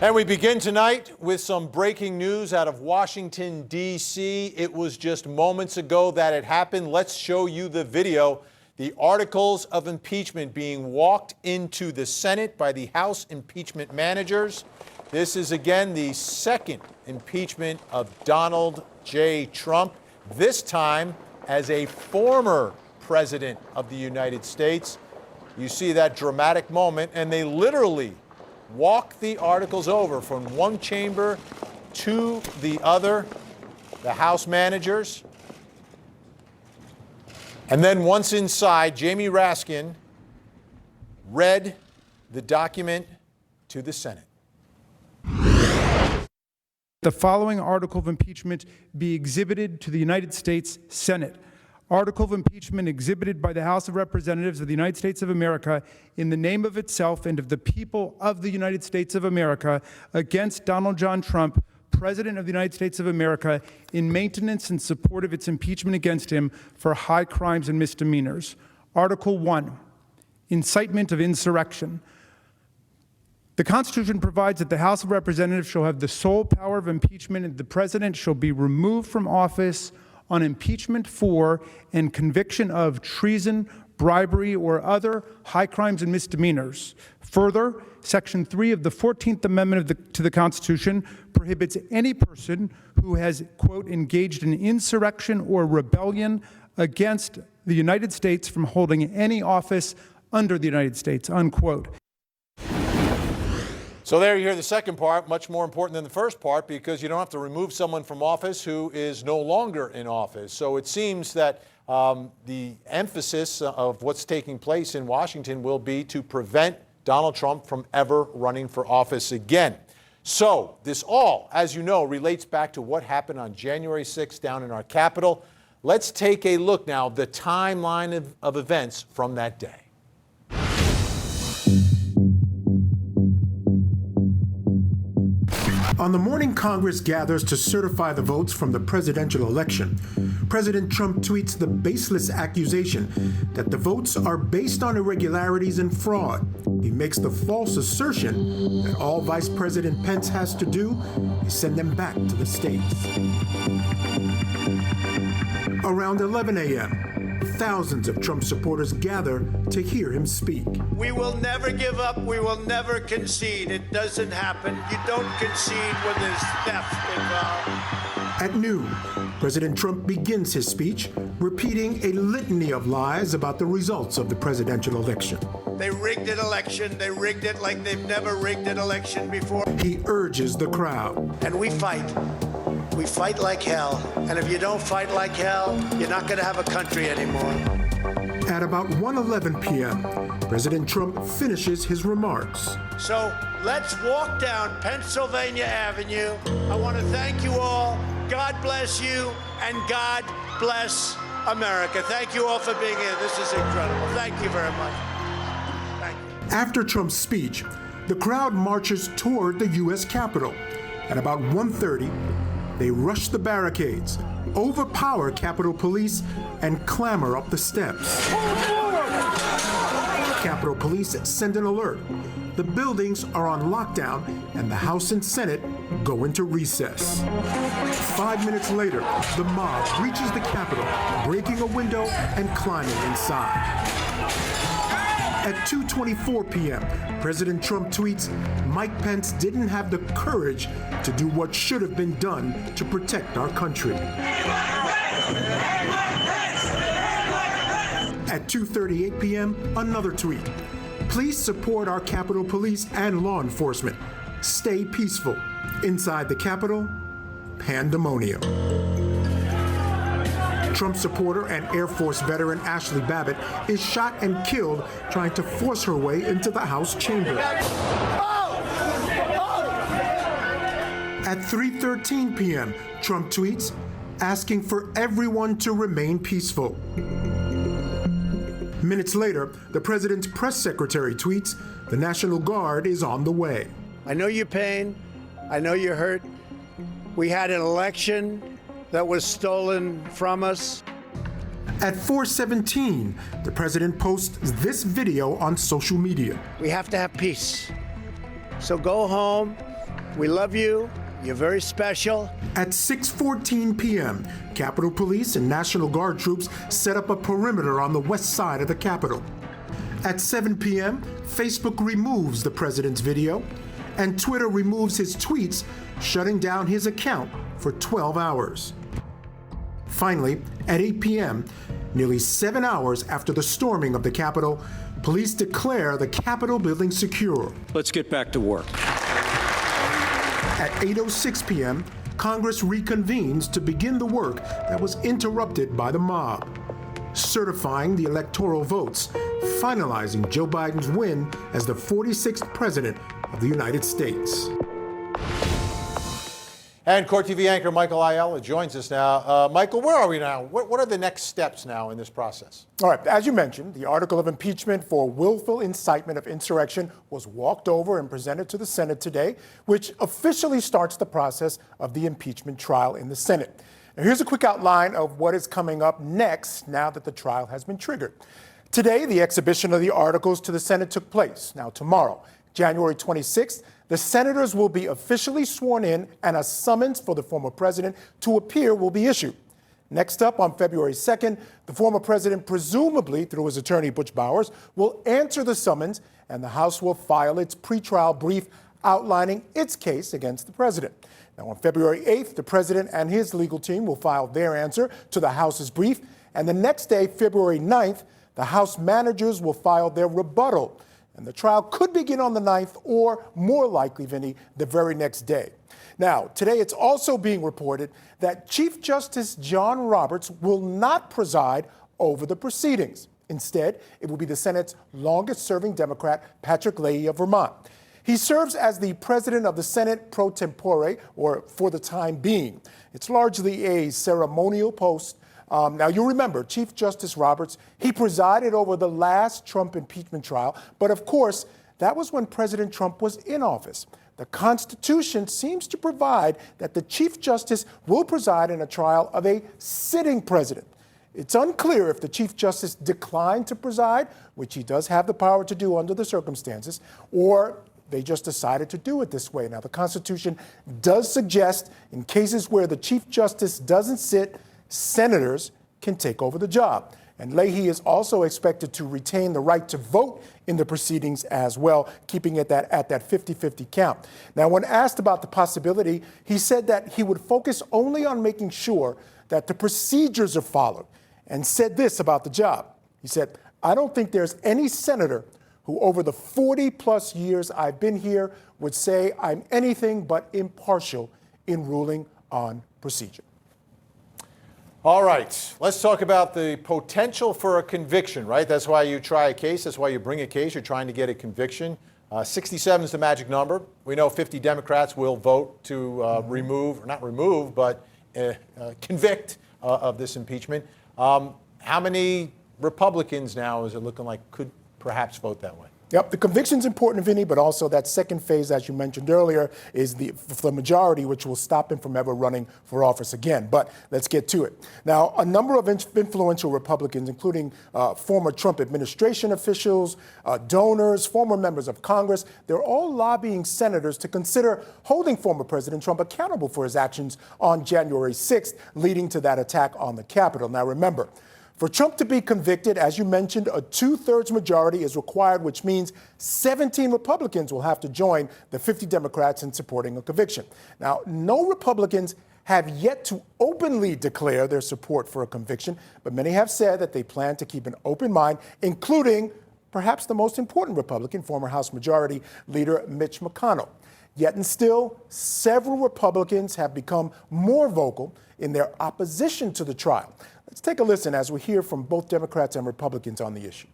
And we begin tonight with some breaking news out of Washington, D.C. It was just moments ago that it happened. Let's show you the video. The articles of impeachment being walked into the Senate by the House impeachment managers. This is again the second impeachment of Donald J. Trump, this time as a former president of the United States. You see that dramatic moment, and they literally walk the articles over from one chamber to the other, the House managers. And then once inside, Jamie Raskin read the document to the Senate. The following article of impeachment be exhibited to the United States Senate. Article of impeachment exhibited by the House of Representatives of the United States of America in the name of itself and of the people of the United States of America against Donald John Trump, President of the United States of America, in maintenance and support of its impeachment against him for high crimes and misdemeanors. Article 1, incitement of insurrection. The Constitution provides that the House of Representatives shall have the sole power of impeachment, and the President shall be removed from office on impeachment for and conviction of treason, bribery, or other high crimes and misdemeanors. Further, Section 3 of the 14th Amendment to the Constitution prohibits any person who has, quote, engaged in insurrection or rebellion against the United States from holding any office under the United States, unquote. So there you hear the second part, much more important than the first part, because you don't have to remove someone from office who is no longer in office. So it seems that the emphasis of what's taking place in Washington will be to prevent Donald Trump from ever running for office again. So this all, as you know, relates back to what happened on January 6th down in our Capitol. Let's take a look now at the timeline of events from that day. On the morning Congress gathers to certify the votes from the presidential election, President Trump tweets the baseless accusation that the votes are based on irregularities and fraud. He makes the false assertion that all Vice President Pence has to do is send them back to the states. Around 11 a.m., thousands of Trump supporters gather to hear him speak. We will never give up. We will never concede. It doesn't happen. You don't concede when there's theft involved. At noon, President Trump begins his speech, repeating a litany of lies about the results of the presidential election. They rigged an election. They rigged it like they've never rigged an election before. He urges the crowd. And we fight. We fight like hell. And if you don't fight like hell, you're not going to have a country anymore. At about 1:11 p.m., President Trump finishes his remarks. So let's walk down Pennsylvania Avenue. I want to thank you all. God bless you, and God bless America. Thank you all for being here. This is incredible. Thank you very much. Thank you. After Trump's speech, the crowd marches toward the U.S. Capitol. At about 1:30, they rush the barricades, overpower Capitol Police, and clamber up the steps. Capitol Police send an alert. The buildings are on lockdown, and the House and Senate go into recess. 5 minutes later, the mob reaches the Capitol, breaking a window and climbing inside. At 2:24 p.m., President Trump tweets, Mike Pence didn't have the courage to do what should have been done to protect our country. At 2:38 p.m., another tweet. Please support our Capitol Police and law enforcement. Stay peaceful. Inside the Capitol, pandemonium. Trump supporter and Air Force veteran Ashley Babbitt is shot and killed trying to force her way into the House chamber. At 3:13 p.m., Trump tweets, asking for everyone to remain peaceful. Minutes later, the president's press secretary tweets, the National Guard is on the way. I know your pain. I know you're hurt. We had an election that was stolen from us. At 4:17, the president posts this video on social media. We have to have peace. So go home, We love you. You're very special. At 6:14 p.m., Capitol Police and National Guard troops set up a perimeter on the west side of the Capitol. At 7 p.m., Facebook removes the president's video, and Twitter removes his tweets, shutting down his account for 12 hours. Finally, at 8 p.m., nearly 7 hours after the storming of the Capitol, police declare the Capitol building secure. Let's get back to work. At 8:06 p.m., Congress reconvenes to begin the work that was interrupted by the mob, certifying the electoral votes, finalizing Joe Biden's win as the 46th president of the United States. And Court TV anchor Michael Ayala joins us now. Michael, where are we now? What are the next steps now in this process? All right, as you mentioned, the article of impeachment for willful incitement of insurrection was walked over and presented to the Senate today, which officially starts the process of the impeachment trial in the Senate. Now, here's a quick outline of what is coming up next now that the trial has been triggered. Today, the exhibition of the articles to the Senate took place. Now, tomorrow, January 26th, the senators will be officially sworn in and a summons for the former president to appear will be issued. Next up, on February 2nd, the former president, presumably through his attorney Butch Bowers, will answer the summons and the House will file its pretrial brief outlining its case against the president. Now, on February 8th, the president and his legal team will file their answer to the House's brief, and the next day, February 9th, the House managers will file their rebuttal. And the trial could begin on the 9th or, more likely, Vinny, the very next day. Now, today it's also being reported that Chief Justice John Roberts will not preside over the proceedings. Instead, it will be the Senate's longest-serving Democrat, Patrick Leahy of Vermont. He serves as the president of the Senate pro tempore, or for the time being. It's largely a ceremonial post. Now, you remember, Chief Justice Roberts, he presided over the last Trump impeachment trial, but of course, that was when President Trump was in office. The Constitution seems to provide that the Chief Justice will preside in a trial of a sitting president. It's unclear if the Chief Justice declined to preside, which he does have the power to do under the circumstances, or they just decided to do it this way. Now, the Constitution does suggest in cases where the Chief Justice doesn't sit, senators can take over the job. And Leahy is also expected to retain the right to vote in the proceedings as well, keeping it at that 50-50 count. Now, when asked about the possibility, he said that he would focus only on making sure that the procedures are followed, and said this about the job. He said, "I don't think there's any senator who over the 40-plus years I've been here would say I'm anything but impartial in ruling on procedure." All right, let's talk about the potential for a conviction, right? That's why you try a case. That's why you bring a case. You're trying to get a conviction. 67 is the magic number. We know 50 Democrats will vote to remove, or not remove, but convict of this impeachment. How many Republicans now is it looking like could perhaps vote that way? Yep, the conviction's important, Vinny, but also that second phase, as you mentioned earlier, is the majority, which will stop him from ever running for office again. But let's get to it. Now, a number of influential Republicans, including former Trump administration officials, donors, former members of Congress, they're all lobbying senators to consider holding former President Trump accountable for his actions on January 6th, leading to that attack on the Capitol. Now, remember, for Trump to be convicted, as you mentioned, a two-thirds majority is required, which means 17 Republicans will have to join the 50 Democrats in supporting a conviction. Now, no Republicans have yet to openly declare their support for a conviction, but many have said that they plan to keep an open mind, including perhaps the most important Republican, former House Majority Leader Mitch McConnell. Yet and still, several Republicans have become more vocal in their opposition to the trial. Let's take a listen as we hear from both Democrats and Republicans on the issue.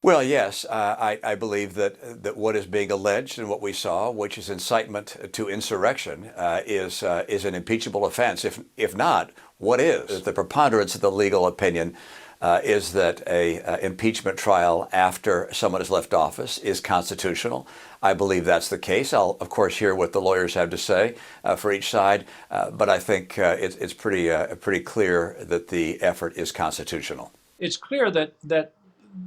Well, yes, I believe that what is being alleged and what we saw, which is incitement to insurrection, is an impeachable offense. If not, what is? The preponderance of the legal opinion is that a impeachment trial after someone has left office is constitutional. I believe that's the case. I'll, of course, hear what the lawyers have to say for each side, but I think it's pretty clear that the effort is constitutional. It's clear that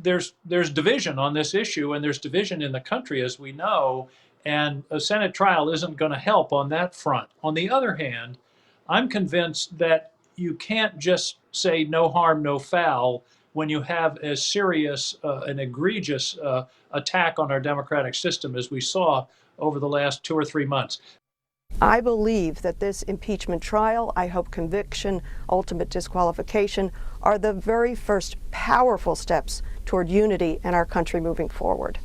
there's division on this issue, and there's division in the country, as we know, and a Senate trial isn't going to help on that front. On the other hand, I'm convinced that you can't just say no harm, no foul when you have as serious an egregious attack on our democratic system as we saw over the last 2 or 3 months. I believe that this impeachment trial, I hope conviction, ultimate disqualification, are the very first powerful steps toward unity in our country moving forward.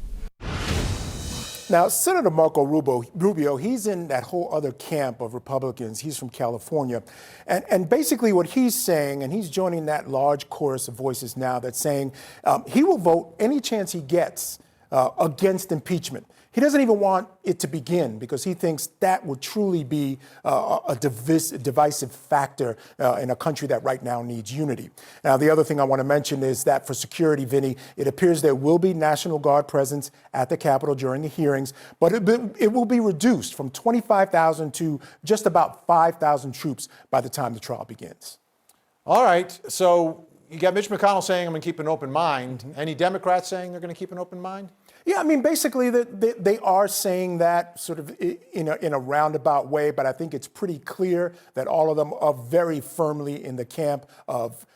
Now, Senator Marco Rubio, he's in that whole other camp of Republicans. He's from California. And basically what he's saying, and he's joining that large chorus of voices now that's saying he will vote any chance he gets against impeachment. He doesn't even want it to begin because he thinks that would truly be a divisive factor in a country that right now needs unity. Now, the other thing I want to mention is that for security, Vinny, it appears there will be National Guard presence at the Capitol during the hearings, but it will be reduced from 25,000 to just about 5,000 troops by the time the trial begins. All right. So you got Mitch McConnell saying, I'm going to keep an open mind. Any Democrats saying they're going to keep an open mind? Yeah, I mean, basically, they are saying that sort of in a roundabout way, but I think it's pretty clear that all of them are very firmly in the camp of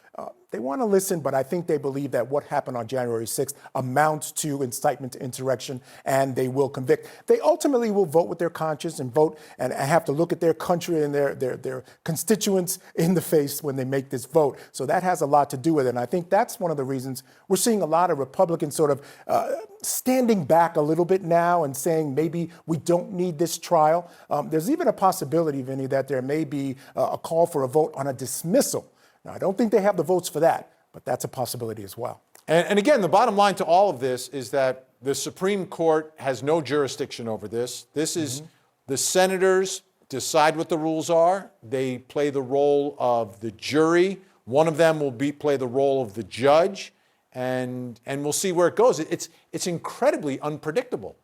they want to listen, but I think they believe that what happened on January 6th amounts to incitement to insurrection, and they will convict. They ultimately will vote with their conscience and vote and have to look at their country and their constituents in the face when they make this vote. So that has a lot to do with it, and I think that's one of the reasons we're seeing a lot of Republicans sort of standing back a little bit now and saying maybe we don't need this trial. There's even a possibility, Vinny, that there may be a call for a vote on a dismissal. Now, I don't think they have the votes for that, but that's a possibility as well. And again, the bottom line to all of this is that the Supreme Court has no jurisdiction over this. This is the senators decide what the rules are. They play the role of the jury. One of them will play the role of the judge, and we'll see where it goes. It's incredibly unpredictable.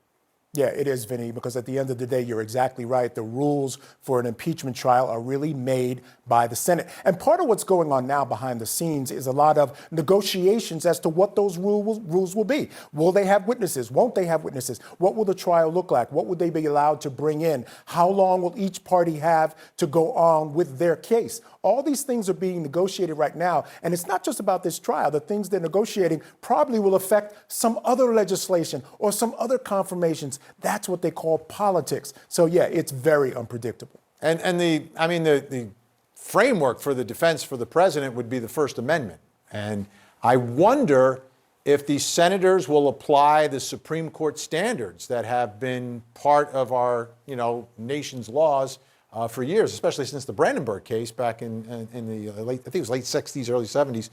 Yeah, it is, Vinny, because at the end of the day, you're exactly right. The rules for an impeachment trial are really made by the Senate. And part of what's going on now behind the scenes is a lot of negotiations as to what those rules will be. Will they have witnesses? Won't they have witnesses? What will the trial look like? What would they be allowed to bring in? How long will each party have to go on with their case? All these things are being negotiated right now. And it's not just about this trial. The things they're negotiating probably will affect some other legislation or some other confirmations. That's what they call politics. So, yeah, it's very unpredictable. And the framework for the defense for the president would be the First Amendment. And I wonder if the senators will apply the Supreme Court standards that have been part of our, nation's laws for years, especially since the Brandenburg case back in the late 60s, early 70s.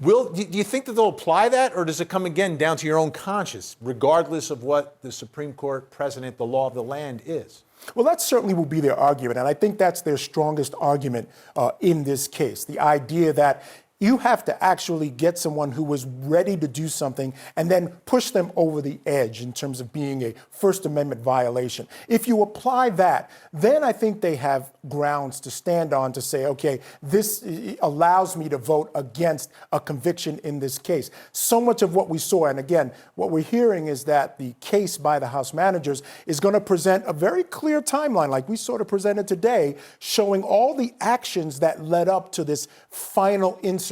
Do you think that they'll apply that, or does it come again down to your own conscience, regardless of what the Supreme Court precedent, the law of the land is? Well, that certainly will be their argument, and I think that's their strongest argument in this case. The idea that you have to actually get someone who was ready to do something and then push them over the edge in terms of being a First Amendment violation. If you apply that, then I think they have grounds to stand on to say, okay, this allows me to vote against a conviction in this case. So much of what we saw, and again, what we're hearing is that the case by the House managers is going to present a very clear timeline, like we sort of presented today, showing all the actions that led up to this final insurrection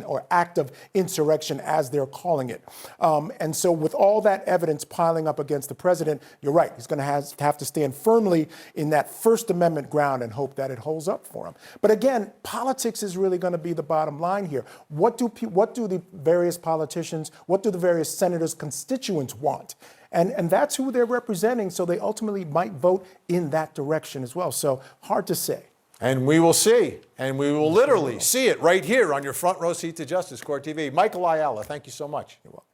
or act of insurrection, as they're calling it. And so with all that evidence piling up against the president, you're right, he's going to have to stand firmly in that First Amendment ground and hope that it holds up for him. But again, politics is really going to be the bottom line here. What do the various politicians, what do the various senators' constituents want? And that's who they're representing, so they ultimately might vote in that direction as well. So hard to say. And we will see, and we will literally see it right here on your front row seat to Justice Court TV. Michael Ayala, thank you so much. You're welcome.